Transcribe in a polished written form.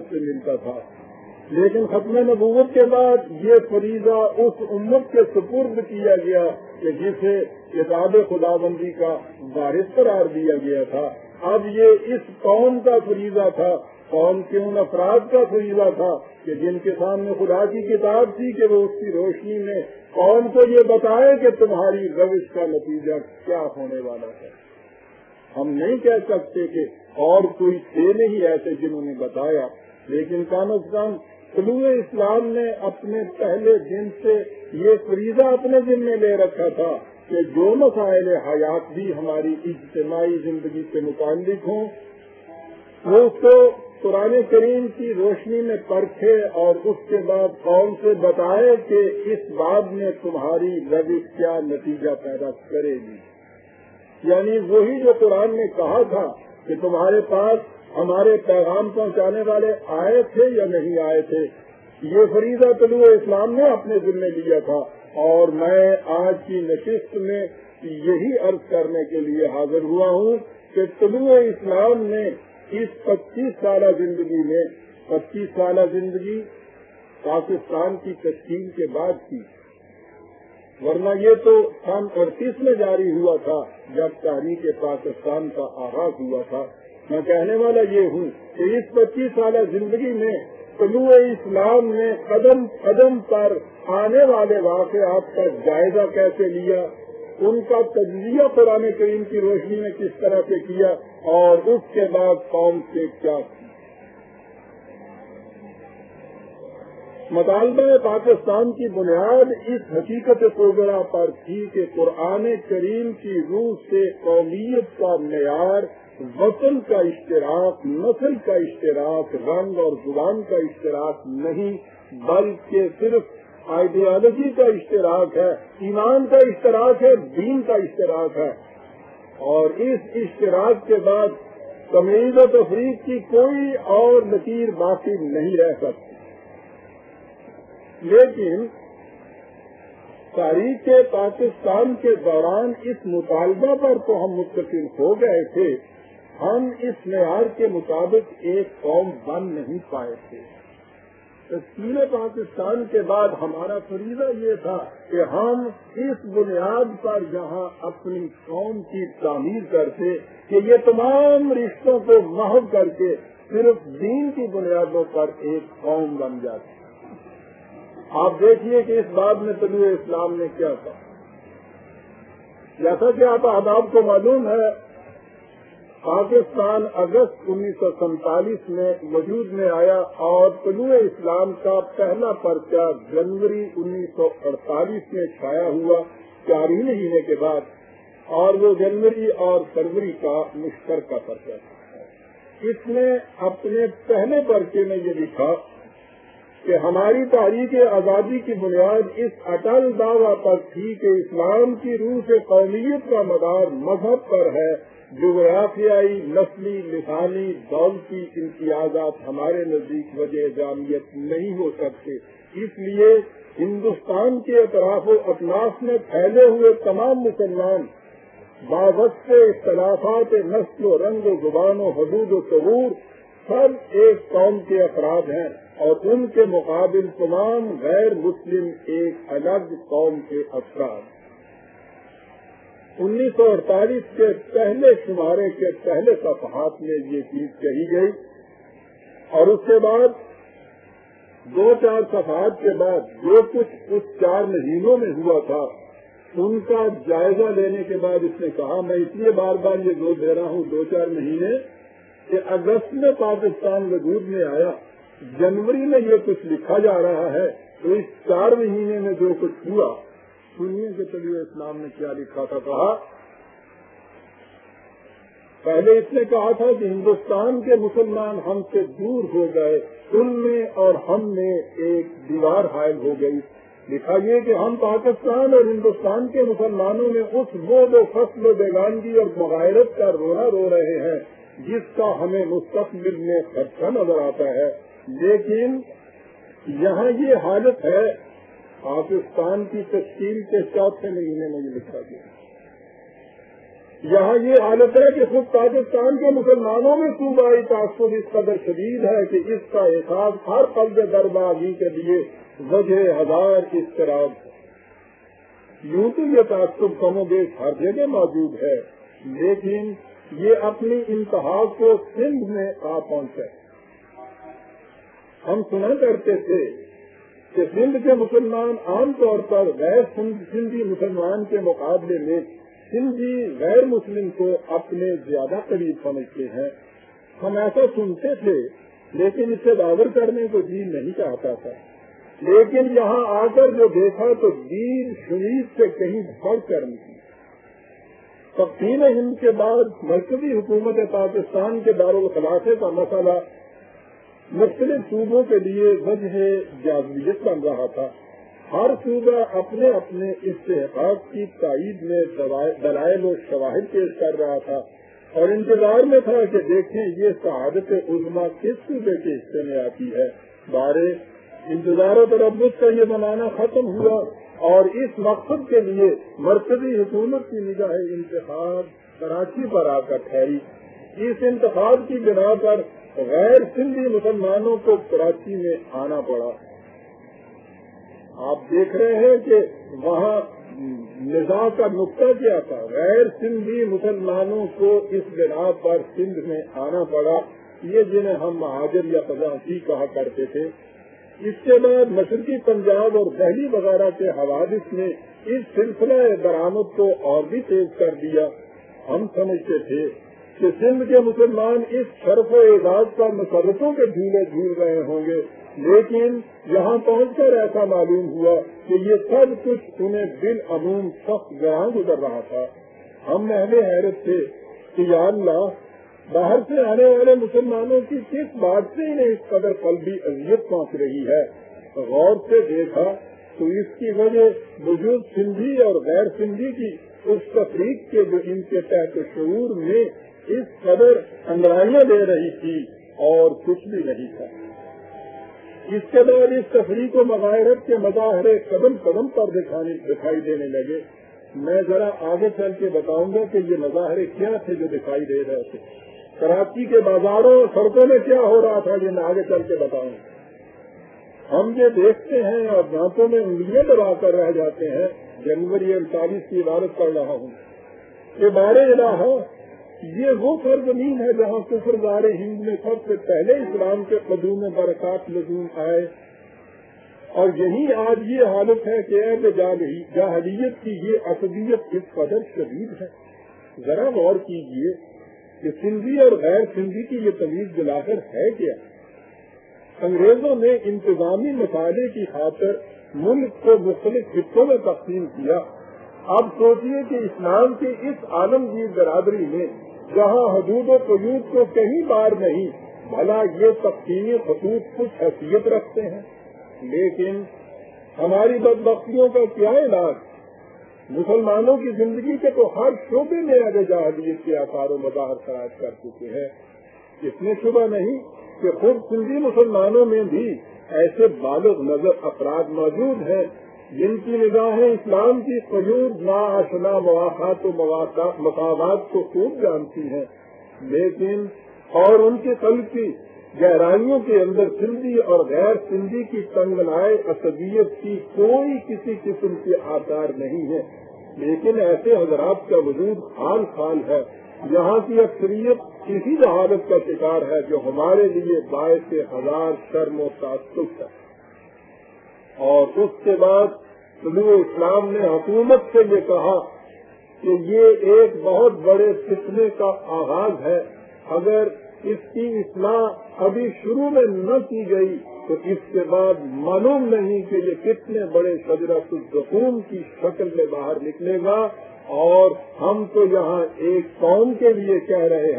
سے ملتا تھا، لیکن ختم نبوت کے بعد یہ فریضہ اس امت کے سپرد کیا گیا کہ جسے کتاب خداوندی کا وارث قرار دیا گیا تھا۔ اب یہ اس قوم کا فریضہ تھا، قوم کے ان افراد کا فریضہ تھا کہ جن کے سامنے خدا کی کتاب تھی کہ وہ اس کی روشنی میں قوم کو یہ بتائے کہ تمہاری روش کا نتیجہ کیا ہونے والا ہے۔ ہم نہیں کہہ سکتے کہ اور کوئی تھے نہیں ایسے جنہوں نے بتایا، لیکن کم از کم طلوع اسلام نے اپنے پہلے دن سے یہ فریضہ اپنے ذمہ لے رکھا تھا کہ جو مسائل حیات بھی ہماری اجتماعی زندگی سے متعلق ہوں وہ اس کو قرآن کریم کی روشنی میں پرکھے اور اس کے بعد قوم سے بتائے کہ اس بات میں تمہاری روش کیا نتیجہ پیدا کرے گی۔ یعنی وہی جو قرآن نے کہا تھا کہ تمہارے پاس ہمارے پیغام پہنچانے والے آئے تھے یا نہیں آئے تھے، یہ فریضہ طلوع اسلام نے اپنے ذمہ لیا تھا، اور میں آج کی نشست میں یہی عرض کرنے کے لیے حاضر ہوا ہوں کہ طلوع اسلام نے اس 25 سالہ زندگی میں 25 سالہ زندگی پاکستان کی تشکیل کے بعد کی، ورنہ یہ تو سن 38 میں جاری ہوا تھا جب تحریک پاکستان کا آغاز ہوا تھا۔ میں کہنے والا یہ ہوں کہ اس 25 سالہ زندگی میں طلوع اسلام نے قدم قدم پر آنے والے واقعات کا جائزہ کیسے لیا، ان کا تجزیہ قرآن کریم کی روشنی میں کس طرح سے کیا، اور اس کے بعد قوم سے کیا کیا۔ مطالبہ پاکستان کی بنیاد اس حقیقت صغرا پر تھی کہ قرآن کریم کی روح سے قومیت کا معیار وطن کا اشتراک، نسل کا اشتراک، رنگ اور زبان کا اشتراک نہیں، بلکہ صرف آئیڈیالوجی کا اشتراک ہے، ایمان کا اشتراک ہے، دین کا اشتراک ہے، اور اس اشتراک کے بعد تمیز و تفریق کی کوئی اور لکیر باقی نہیں رہ سکتی۔ لیکن تاریخ پاکستان کے دوران اس مطالبہ پر تو ہم متفق ہو گئے تھے، ہم اس معیار کے مطابق ایک قوم بن نہیں پائے تھے۔ تشکیل پاکستان کے بعد ہمارا فریضہ یہ تھا کہ ہم اس بنیاد پر جہاں اپنی قوم کی تعمیر کرتے کہ یہ تمام رشتوں کو محو کر کے صرف دین کی بنیادوں پر ایک قوم بن جاتی۔ آپ دیکھیے کہ اس بات میں طلوع اسلام نے کیا کہا۔ جیسا کہ آپ احباب کو معلوم ہے، پاکستان اگست 1947 میں وجود میں آیا اور طلوع اسلام کا پہلا پرچہ جنوری 1948 میں چھایا ہوا 4 ہی مہینے کے بعد، اور وہ جنوری اور فروری کا مشترکہ پرچہ تھا۔ اس نے اپنے پہلے پرچے میں یہ لکھا کہ ہماری تحریک آزادی کی بنیاد اس اٹل دعویٰ پر تھی کہ اسلام کی روح سے قومیت کا مدار مذہب پر ہے، جغرافیائی، نسلی، لسانی، دولتی امتیازات ہمارے نزدیک وجہ جامعیت نہیں ہو سکتے، اس لیے ہندوستان کے اطراف و اطناف میں پھیلے ہوئے تمام مسلمان بابت اختلافات نسل و رنگ و زبان و حدود و شعور سب ایک قوم کے افراد ہیں، اور ان کے مقابل تمام غیر مسلم ایک الگ قوم کے افراد۔ 1948 کے پہلے شمارے کے پہلے صفحات میں یہ چیز کہی گئی، اور اس کے بعد 2-4 صفحات کے بعد جو کچھ اس 4 مہینوں میں ہوا تھا ان کا جائزہ لینے کے بعد اس نے کہا، میں اس لیے بار بار یہ زور دے رہا ہوں 2-4 مہینے، کہ اگست میں پاکستان وجود میں آیا، جنوری میں یہ کچھ لکھا جا رہا ہے، تو اس 4 مہینے میں جو کچھ ہوا، سنیے کہ طلوع اسلام نے کیا لکھا تھا۔ کہا پہلے اس نے کہا تھا کہ ہندوستان کے مسلمان ہم سے دور ہو گئے، ان میں اور ہم میں ایک دیوار حائل ہو گئی۔ لکھا یہ کہ ہم پاکستان اور ہندوستان کے مسلمانوں میں اس بود و فصل و بیگانگی اور مغایرت کا رونا رو رہے ہیں جس کا ہمیں مستقبل میں خدشہ نظر آتا ہے، لیکن یہاں یہ حالت ہے۔ پاکستان کی تشکیل کے 4 مہینے میں یہ لکھا گیا یہاں یہ حالت ہے کہ خود پاکستان کے مسلمانوں میں صوبائی تعصب اس قدر شدید ہے کہ اس کا احساس ہر قلب درباری کے لیے وجہ ہزار اضطراب ہے۔ یوں تو یہ تعصب کم و بیش ہر جگہ موجود ہے، لیکن یہ اپنی انتہا کو سندھ میں آ پہنچا۔ ہم سنا کرتے تھے کہ سندھ کے مسلمان عام طور پر غیر سندھی مسلمان کے مقابلے میں سندھی غیر مسلم کو اپنے زیادہ قریب سمجھتے ہیں۔ ہم ایسا سنتے تھے لیکن اس سے باور کرنے کو دین نہیں چاہتا تھا، لیکن یہاں آ کر جو دیکھا تو دین شریف سے کہیں بڑھ کر نکلی۔ تقسیم ہند کے بعد مرکزی حکومت پاکستان کے دارالخلافے کا مسئلہ مختلف صوبوں کے لیے وجہ جاذبیت بن رہا تھا۔ ہر صوبہ اپنے اپنے استحقاق کی تائید میں دلائل و شواہد پیش کر رہا تھا اور انتظار میں تھا کہ دیکھیں یہ سعادت عظمیٰ کس صوبے کے حصے میں آتی ہے۔ بارے انتظار و تربص کا یہ زمانہ ختم ہوا اور اس مقصد کے لیے مرکزی حکومت کی نگاہ انتخاب کراچی پر آ کر ٹھہری۔ اس انتخاب کی بنا پر غیر سندھی مسلمانوں کو کراچی میں آنا پڑا۔ آپ دیکھ رہے ہیں کہ وہاں نظام کا نقطہ کیا تھا، غیر سندھی مسلمانوں کو اس بنا پر سندھ میں آنا پڑا، یہ جنہیں ہم مہاجر یا قذافی کہا کرتے تھے۔ اس کے بعد مشرقی پنجاب اور دہلی وغیرہ کے حوادث نے اس سلسلہ درآمد کو اور بھی تیز کر دیا۔ ہم سمجھتے تھے کہ سندھ کے مسلمان اس شرف و اعزاز پر مسرتوں کے جھولے جھول رہے ہوں گے، لیکن یہاں پہنچ کر ایسا معلوم ہوا کہ یہ سب کچھ انہیں بالعموم سخت گراں گزر رہا تھا۔ ہم اہل حیرت تھے کہ یا اللہ، باہر سے آنے والے مسلمانوں کی کس بات سے انہیں اس قدر قلبی اذیت پہنچ رہی ہے۔ غور سے دیکھا تو اس کی وجہ وجود سندھی اور غیر سندھی کی اس تفریق کے جو ان کے تحت شعور میں اس قدر انگرائیاں دے رہی تھی اور کچھ بھی نہیں تھا۔ اس کے بعد اس تفریق و مغایرت کے مظاہرے قدم قدم پر دکھائی دینے لگے۔ میں ذرا آگے چل کے بتاؤں گا کہ یہ مظاہرے کیا تھے جو دکھائی دے رہے تھے، کراچی کے بازاروں اور سڑکوں میں کیا ہو رہا تھا، یہ میں آگے چل کے بتاؤں گا۔ ہم یہ دیکھتے ہیں اور دانتوں میں انگلیاں دبا کر رہ جاتے ہیں۔ جنوری 48 کی عبارت پڑھ رہا ہوں کہ بارے الہ، یہ وہ سرزمین ہے جہاں کفر دار ہند میں سب سے پہلے اسلام کے قدوم برکات لزوم آئے، اور یہی آج یہ حالت ہے کہ اہل جاہلیت کی یہ عصبیت اس قدر شدید ہے۔ ذرا غور کیجئے کہ سندھی اور غیر سندھی کی یہ تمیز بلاخر ہے کیا؟ انگریزوں نے انتظامی مسائل کی خاطر ملک کو مختلف حصوں میں تقسیم کیا۔ اب سوچئے کہ اسلام کی اس عالمگیر برادری میں جہاں حدود و قیود کو کہیں بار نہیں، بھلا یہ تقسیمی خطوط کچھ حیثیت رکھتے ہیں؟ لیکن ہماری بدبختیوں کا کیا علاج؟ مسلمانوں کی زندگی کے تو ہر شعبے میں اہل جاہلیت کے آثار و مظاہر خراج کر چکے ہیں۔ اس میں شبہ نہیں کہ خود سندھی مسلمانوں میں بھی ایسے بالغ نظر افراد موجود ہیں جن کی نگاہیں اسلام کی قیود ناآشنا مواقعات و مساوات کو خوب جانتی ہیں، لیکن اور ان کے قلب کی گہرائیوں کے اندر سندھی اور غیر سندھی کی تنگنائے عصبیت کی کوئی کسی قسم کے آثار نہیں ہے۔ لیکن ایسے حضرات کا وجود حال حال ہے۔ یہاں کی اکثریت اسی حالت کا شکار ہے جو ہمارے لیے باعث ہزار شرم و تعصب ہے۔ اور اس کے بعد طلوع اسلام نے حکومت سے یہ کہا کہ یہ ایک بہت بڑے فتنے کا آغاز ہے، اگر اس کی اصلاح ابھی شروع میں نہ کی گئی تو اس کے بعد معلوم نہیں کہ یہ کتنے بڑے شجرۃ الزقوم کی شکل میں باہر نکلے گا، اور ہم تو یہاں ایک قوم کے لیے کہہ رہے ہیں